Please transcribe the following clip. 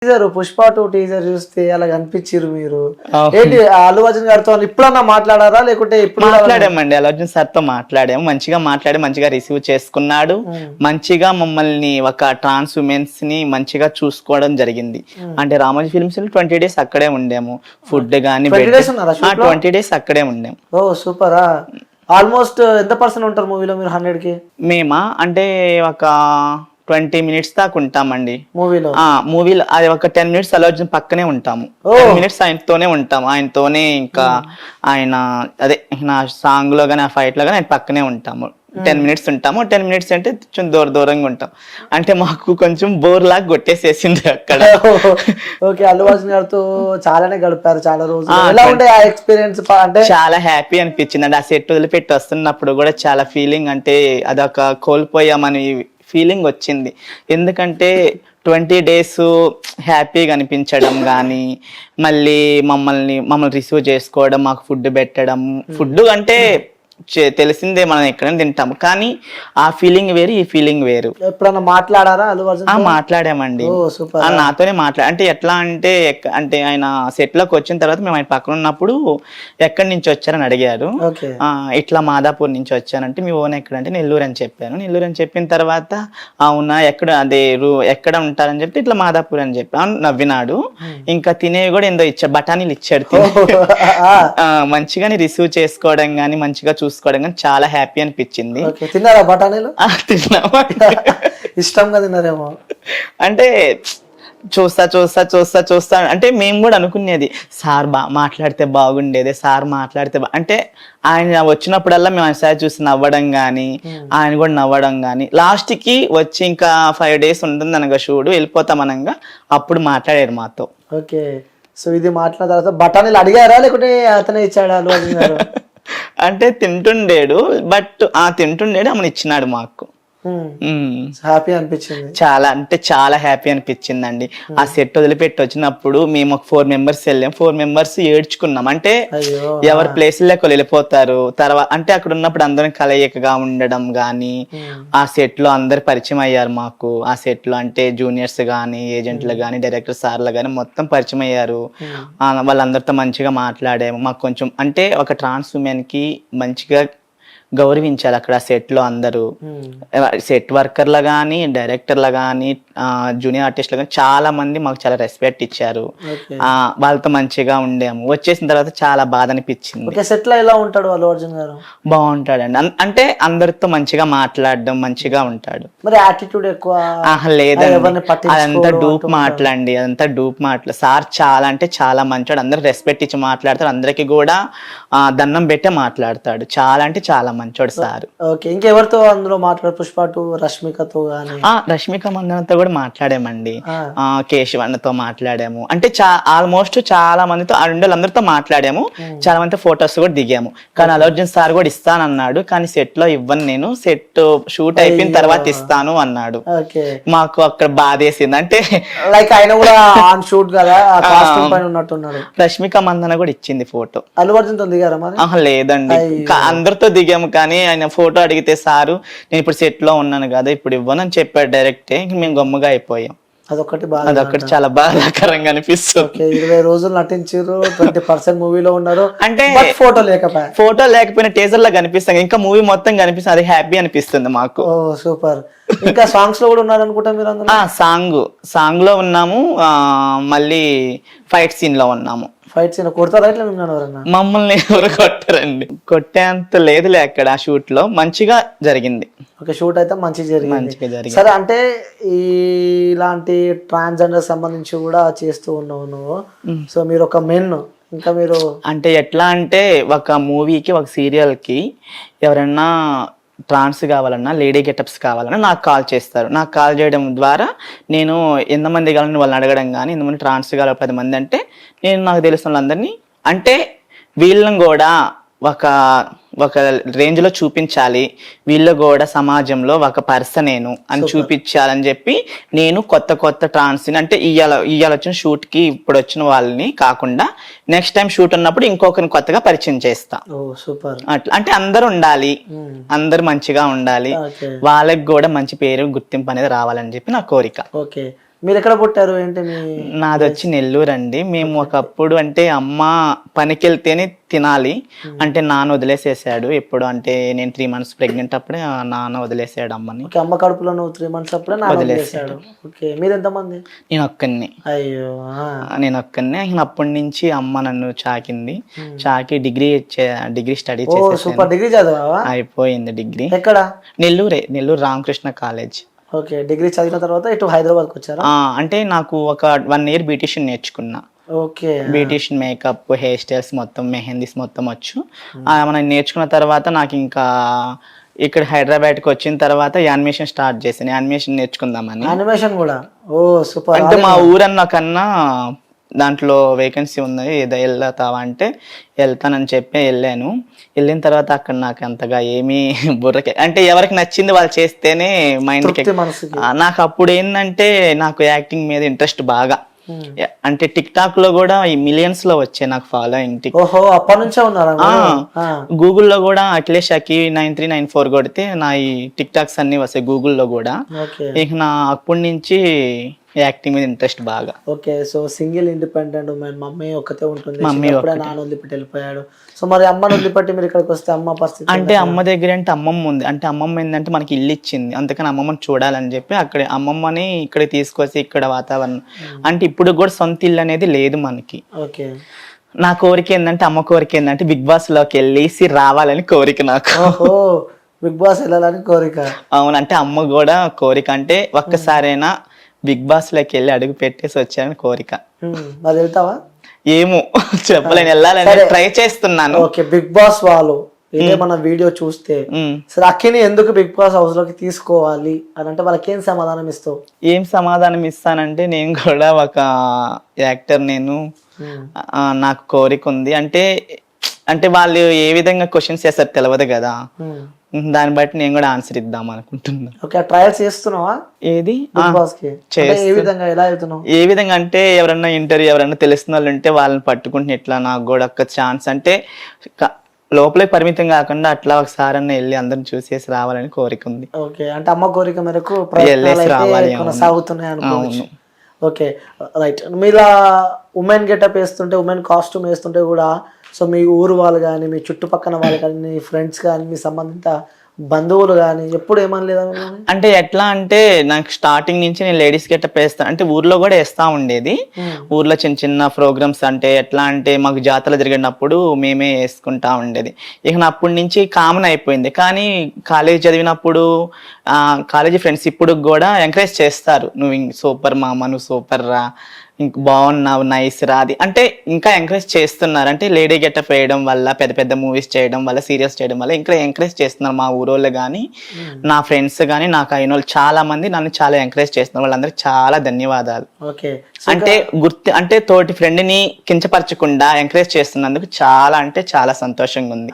Teaser Pushpa 2 teaser చూస్తే అలా కనిపించారు మీరు. ఏంటి అల్లు అర్జున్ గారితో ఇప్పుడన్నా మాట్లాడారా లేకుంటే ఇప్పుడు మాట్లాడామండి? అల్లు అర్జున్ సార్ తో మాట్లాడాము, మంచిగా మాట్లాడి మంచిగా రిసీవ్ చేసుకున్నాడు. మంచిగా మమ్మల్ని ఒక ట్రాన్స్ ఉమెన్స్ ని మంచిగా చూసుకోవడం జరిగింది. అంటే రామోజీ ఫిల్మ్స్ 20 days అక్కడే ఉండాము. ఫుడ్ గానీ 20 days అక్కడే ఉండాము. ఓ సూపరా. ఆల్మోస్ట్ ఎంత పర్సన్ ఉంటారు మూవీలో మీరు 100కి? మేమా అంటే ఒక 20 minutes దాకా ఉంటామండి మూవీలో. మూవీలో అది ఒక 10 minutes అల్లు అర్జున్ పక్కనే ఉంటాము. 10 minutes ఆయనతోనే ఉంటాము. ఆయనతోనే ఇంకా ఆయన అదే నా సాంగ్ లో గానీ ఆ ఫైట్ లో గానీ ఆయన పక్కనే ఉంటాము. 10 minutes ఉంటాము. 10 minutes అంటే కొంచెం దూరంగా ఉంటాం. అంటే మాకు కొంచెం బోర్ లాగా కొట్టేసేసింది అక్కడ. ఓకే, అల్లు అర్జున్ గారితో చాలానే గడిపారు చాలా రోజులు. ఎలా ఉండే ఆ ఎక్స్పీరియన్స్? అంటే చాలా హ్యాపీ అనిపించింది అండి. ఆ సెట్ వదిలిపెట్టి వస్తున్నప్పుడు కూడా చాలా ఫీలింగ్, అంటే అదొక కోల్పోయామని ఫీలింగ్ వచ్చింది. ఎందుకంటే 20 days హ్యాపీగా అనిపించడం కానీ, మమ్మల్ని రిసీవ్ చేసుకోవడం, మాకు ఫుడ్ పెట్టడం. ఫుడ్ అంటే తెలిసిందే, మనం ఎక్కడైనా తింటాము, కానీ ఆ ఫీలింగ్ వేరు, ఈ ఫీలింగ్ వేరు. ఎప్పుడన్నా మాట్లాడారా అల్లు అర్జున్? మాట్లాడామండి. నాతోనే అంటే ఎట్లా అంటే ఆయన సెట్ లోకి వచ్చిన తర్వాత మేము ఆయన పక్కన ఉన్నప్పుడు ఎక్కడి నుంచి వచ్చారని అడిగారు. ఇట్లా మాదాపూర్ నుంచి వచ్చానంటే మీ ఓన్ ఎక్కడంటే నెల్లూరు అని చెప్పాను. నెల్లూరు అని చెప్పిన తర్వాత అవునా ఎక్కడ ఉంటారని చెప్తే ఇట్లా మాదాపూర్ అని చెప్పాను. నవ్వినాడు. ఇంకా తినేవి కూడా ఏందో బఠానీలు ఇచ్చాడు. మంచిగానే రిసీవ్ చేసుకోవడం గానీ, మంచిగా చూసుకోవడం కానీ చాలా హ్యాపీ అనిపించింది. తిన్నారా బఠానీలు? తిన్నామా, ఇష్టంగా తిన్నారేమో. అంటే చూస్తా అంటే మేము కూడా అనుకునేది, సార్ మాట్లాడితే బాగుండేది, సార్ మాట్లాడితే అంటే ఆయన వచ్చినప్పుడల్లా మేము ఆయన సార్ చూసి నవ్వడం కానీ, ఆయన కూడా నవ్వడం కానీ, లాస్ట్ కి వచ్చి ఇంకా 5 days ఉంటుంది అనగా షూడు వెళ్ళిపోతాం అనగా అప్పుడు మాట్లాడారు మాతో. ఓకే, సో ఇది మాట్లాడిన తర్వాత బఠానీలు అడిగారా లేకుంటే అతనే ఇచ్చాడా అల్లు అర్జున్ గారు? అంటే తింటుండేడు, బట్ ఆమెను ఇచ్చినాడు మాకు. హ్యాపీ అనిపించింది. చాలా అంటే చాలా హ్యాపీ అనిపించిందండి. ఆ సెట్ వదిలిపెట్టి వచ్చినప్పుడు మేము ఒక 4 members వెళ్ళాం. 4 members ఏడ్చుకున్నాం. అంటే ఎవరి ప్లేస్లోకి వెళ్ళిపోతారు తర్వాత. అంటే అక్కడ ఉన్నప్పుడు అందరం కలయికగా ఉండడం గానీ, ఆ సెట్ లో అందరు పరిచయం అయ్యారు మాకు. ఆ సెట్ లో అంటే జూనియర్స్ గానీ, ఏజెంట్లు గానీ, డైరెక్టర్ సార్లు గానీ మొత్తం పరిచయం అయ్యారు. వాళ్ళందరితో మంచిగా మాట్లాడాము. మాకు కొంచెం అంటే ఒక ట్రాన్స్ ఉమెన్ కి మంచిగా గౌరవించాలి అక్కడ సెట్ లో అందరూ. సెట్ వర్కర్లు కానీ, డైరెక్టర్లు కానీ, జూనియర్ ఆర్టిస్టులు కానీ చాలా మంది మాకు చాలా రెస్పెక్ట్ ఇచ్చారు. వాళ్ళతో మంచిగా ఉండాము. వచ్చేసిన తర్వాత చాలా బాధ అనిపించింది. సెట్ లో ఎలా ఉంటాడు అల్లు అర్జున్ గారు? బాగుంటాడండి. అంటే అందరితో మంచిగా మాట్లాడడం, మంచిగా ఉంటాడు. మరి యాటిట్యూడ్ ఎక్కువ లేదండి, అదంతా డూప్ మాటలండి. అదంతా డూప్ మాటలు. సార్ చాలా అంటే చాలా మంచివాడు. అందరు రెస్పెక్ట్ ఇచ్చి మాట్లాడతాడు. అందరికి కూడా దండం పెట్టే మాట్లాడతాడు. చాలా అంటే చాలా మంచోడు సార్. ఓకే, ఇంకెవరితో అందులో మాట్లాడు? పుష్ప 2 రష్మికతో గానీ? రష్మిక మందనతో కూడా మాట్లాడామండి. కేశవన్నతో మాట్లాడాము. అంటే ఆల్మోస్ట్ చాలా మందితో అందరితో మాట్లాడాము. చాలా మందితో ఫొటోస్ కూడా దిగాము. కానీ అల్లు అర్జున్ సార్ కూడా ఇస్తానన్నాడు, కానీ సెట్ లో ఇవ్వను, నేను సెట్ షూట్ అయిపోయిన తర్వాత ఇస్తాను అన్నాడు. మాకు అక్కడ బాధేసింది. అంటే లైక్ ఆయన కూడా ఆన్ షూట్ కదా, కాస్ట్యూమ్ పైన ఉన్నట్టున్నాడు. రష్మిక మందన కూడా ఇచ్చింది ఫోటో. అల్లు అర్జున్ తో దిగారా? లేదండి, అందరితో దిగాము. కానీ ఆయన ఫోటో అడిగితే సారు నేను ఇప్పుడు సెట్ లో ఉన్నాను కదా, ఇప్పుడు ఇవ్వను అని చెప్పాడు డైరెక్టే. మేము గమ్ముగా అయిపోయాం. అదొకటి చాలా బాధాకరంగా అనిపిస్తుంది. 20 రోజులు నటించారు, 20% మూవీలో ఉన్నారు. అంటే ఫోటో లేకపోయినా టీజర్ లా కనిపిస్తాం, ఇంకా మూవీ మొత్తం కనిపిస్తుంది. అది హ్యాపీ అనిపిస్తుంది మాకు. సూపర్. ఇంకా సాంగ్స్ లో కూడా ఉన్నారు అనుకుంటా మీరు? సాంగ్ లో ఉన్నాము. మళ్ళీ ఫైట్ సీన్ లో ఉన్నాము. ఫైట్ సీన్ కొడతారా? మమ్మల్ని ఎవరు కొట్టారండి, కొట్టేంత లేదులే అక్కడ. ఆ షూట్ లో మంచిగా జరిగింది. ఒక షూట్ అయితే మంచిగా జరిగింది. సరే, అంటే ఇలాంటి ట్రాన్స్జెండర్ సంబంధించి కూడా చేస్తూ ఉన్నావు నువ్వు. సో మీరు ఒక మెన్, ఇంకా మీరు అంటే ఎట్లా అంటే ఒక మూవీకి, ఒక సీరియల్ కి ఎవరన్నా ట్రాన్స్ కావాలన్నా, లేడీ గెటప్స్ కావాలన్నా నాకు కాల్ చేస్తారు. నాకు కాల్ చేయడం ద్వారా నేను ఎంతమంది కావాలని వాళ్ళని అడగడం కానీ, ఎంతమంది ట్రాన్స్ కావాలి 10 మంది అంటే నేను నాకు తెలిసిన వాళ్ళందరినీ, అంటే వీళ్ళని కూడా ఒక రేంజ్ లో చూపించాలి, వీళ్ళు కూడా సమాజంలో ఒక పర్సనేను అని చూపించాలని చెప్పి నేను కొత్త ట్రాన్స్ అంటే ఇవాళ వచ్చిన షూట్ కి ఇప్పుడు వచ్చిన వాళ్ళని కాకుండా నెక్స్ట్ టైం షూట్ ఉన్నప్పుడు ఇంకొకరిని కొత్తగా పరిచయం చేస్తా. అట్లా అంటే అందరు ఉండాలి, అందరు మంచిగా ఉండాలి, వాళ్ళకి కూడా మంచి పేరు గుర్తింపు అనేది రావాలని చెప్పి నా కోరిక. ఓకే, మీరు ఎక్కడ పుట్టారు ఏంటి మీ? నాది వచ్చి నెల్లూరు అండి. మేము ఒకప్పుడు అంటే అమ్మ పనికి వెళ్తేనే తినాలి అంటే నాన్న వదిలేసేసాడు. ఎప్పుడు అంటే నేను 3 months ప్రెగ్నెంట్ అప్పుడే నాన్న వదిలేసాడు అమ్మని. అమ్మ కడుపులో నువ్వు 3 months అప్పుడే నాన్న వదిలేసాడు. ఓకే, మీరు ఎంతమంది? నేను ఒక్కడిని. అయ్యో, నేను ఒక్కడినే. అప్పటి నుంచి అమ్మ నన్ను చాకింది. చాకి డిగ్రీ స్టడీ సూపర్, డిగ్రీ చదివావా? అయిపోయింది డిగ్రీ. ఎక్కడ? Nellore Ramakrishna college. Okay, degree చదివిన తర్వాత ఇటు హైదరాబాద్కి వచ్చారా? అంటే నాకు ఒక 1 year బ్యూటిషియన్ నేర్చుకున్నా. Okay, beautician makeup, hair styles మొత్తం, మెహందీస్ మొత్తం వచ్చు. మనం నేర్చుకున్న తర్వాత నాకు ఇంకా ఇక్కడ హైదరాబాద్కి వచ్చిన తర్వాత యానిమేషన్ స్టార్ట్ చేశాను. యానిమేషన్ నేర్చుకుందామని. యానిమేషన్ కూడా? ఓ సూపర్. అంటే మా ఊరన్న కన్నా దాంట్లో వేకెన్సీ ఉంది, ఏదో వెళ్తావా అంటే వెళ్తానని చెప్పి వెళ్ళాను. వెళ్ళిన తర్వాత అక్కడ నాకు అంతగా ఏమీ బుర్రకే అంటే ఎవరికి నచ్చింది వాళ్ళు చేస్తేనే మైండ్కి. నాకు అప్పుడు ఏంటంటే నాకు యాక్టింగ్ మీద ఇంట్రెస్ట్ బాగా. అంటే టిక్ టాక్ లో కూడా ఈ మిలియన్స్ లో వచ్చాయి నాకు ఫాలోయింగ్. అప్పటి నుంచే ఉన్నారా? గూగుల్లో కూడా అఖిలేష్ అకి 9394 కొడితే నా ఈ టిక్ టాక్స్ అన్ని వస్తాయి గూగుల్లో కూడా. ఇక నా అప్పటి నుంచి యాక్టింగ్ మీద ఇంట్రెస్ట్ బాగా. Okay, so single independent women, mummy ఒక్కతే ఉంటుంది, నాన్న వదిలిపెట్టి వెళ్ళిపోయాడు. సో మరి అమ్మని వదిలిపెట్టి మీరు ఇక్కడికి వస్తే అమ్మ పరిస్థితి అంటే అమ్మ దగ్గర అంటే అమ్మమ్మ ఉంది. అంటే అమ్మమ్మ ఏంటంటే మనకి ఇల్లు ఇచ్చింది, అందుకని అమ్మమ్మని చూడాలని చెప్పి అక్కడ అమ్మమ్మని ఇక్కడ తీసుకొచ్చి ఇక్కడ వాతావరణం అంటే ఇప్పుడు కూడా సొంత ఇల్లు అనేది లేదు మనకి. ఓకే, నా కోరిక ఏంటంటే అమ్మ కోరిక ఏంటంటే బిగ్ బాస్ లోకి వెళ్ళేసి రావాలని కోరిక నాకు. బిగ్ బాస్ వెళ్ళాలని కోరిక? అవును, అంటే అమ్మ కూడా కోరిక. అంటే ఒక్కసారైనా బిగ్ బాస్ లోకి వెళ్ళి అడుగు పెట్టేసి వచ్చానని కోరిక. మరి వెళ్తావా? ఏమో చెప్పలేను, వెళ్ళాలని ట్రై చేస్తున్నాను. ఓకే, బిగ్ బాస్ వాళ్ళు ఇదే మన వీడియో చూస్తే సరే అక్కిని ఎందుకు బిగ్ బాస్ హౌస్ లోకి తీసుకోవాలి అని అంటే వాళ్ళకి ఏం సమాధానం ఇస్తావు? ఏం సమాధానం ఇస్తానంటే నేను కూడా ఒక యాక్టర్, నేను నాకు కోరిక ఉంది. అంటే వాళ్ళు ఏ విధంగా క్వశ్చన్స్ చేస్తారు తెలియదు కదా, దాన్ని బట్టి నేను కూడా ఆన్సర్ ఇద్దాం అనుకుంటున్నా. ఓకే, ట్రయల్స్ చేస్తున్నావా? ఏది ఏ విధంగా అంటే ఎవరన్నా ఇంటర్వ్యూ ఎవరన్నా తెలిసిన వాళ్ళు ఉంటే వాళ్ళని పట్టుకుంటే ఇట్లా నాకు కూడా ఒక ఛాన్స్ అంటే లోపలికి పరిమితం కాకుండా అట్లా ఒకసారి అన్న వెళ్ళి అందరిని చూసేసి రావాలని కోరిక ఉంది. ఓకే, అంటే అమ్మ కోరిక మేరకు సాగుతున్నాయి అనుకోవచ్చు. Okay, right. మీరు ఉమెన్ గెటప్ వేస్తుంటే, ఉమెన్ కాస్ట్యూమ్ వేస్తుంటే కూడా సో మీ ఊరు వాళ్ళు కానీ, మీ చుట్టుపక్కల వాళ్ళు కానీ, మీ ఫ్రెండ్స్ కానీ, మీ సంబంధిత బంధువులు కానీ ఎప్పుడు ఏమనలేదా? అంటే ఎట్లా అంటే నాకు స్టార్టింగ్ నుంచి నేను లేడీస్ గెటప్ వేస్తాను అంటే ఊర్లో కూడా వేస్తా ఉండేది. ఊర్లో చిన్న చిన్న ప్రోగ్రామ్స్ అంటే ఎట్లా అంటే మాకు జాతరలు జరిగినప్పుడు మేమే వేసుకుంటా ఉండేది. ఇక అప్పటి నుంచి కామన్ అయిపోయింది. కానీ కాలేజ్ చదివినప్పుడు కాలేజీ ఫ్రెండ్స్ ఇప్పుడు కూడా ఎంకరేజ్ చేస్తారు, నువ్వు సూపర్ మామ, నువ్వు సూపర్ రా, ఇంక బాగున్నావు, నైస్ రాది అంటే ఇంకా ఎంకరేజ్ చేస్తున్నారు. అంటే లేడీ గెటప్ వేయడం వల్ల, పెద్ద పెద్ద మూవీస్ చేయడం వల్ల, సీరియల్స్ చేయడం వల్ల ఇంకా ఎంకరేజ్ చేస్తున్నారు మా ఊరోళ్ళు కానీ, నా ఫ్రెండ్స్ కానీ, నాకు అయిన వాళ్ళు చాలా మంది నన్ను చాలా ఎంకరేజ్ చేస్తున్నారు. వాళ్ళందరికీ చాలా ధన్యవాదాలు. ఓకే, అంటే తోటి ఫ్రెండ్ ని కించపరచకుండా ఎంకరేజ్ చేస్తున్నందుకు చాలా అంటే చాలా సంతోషంగా ఉంది.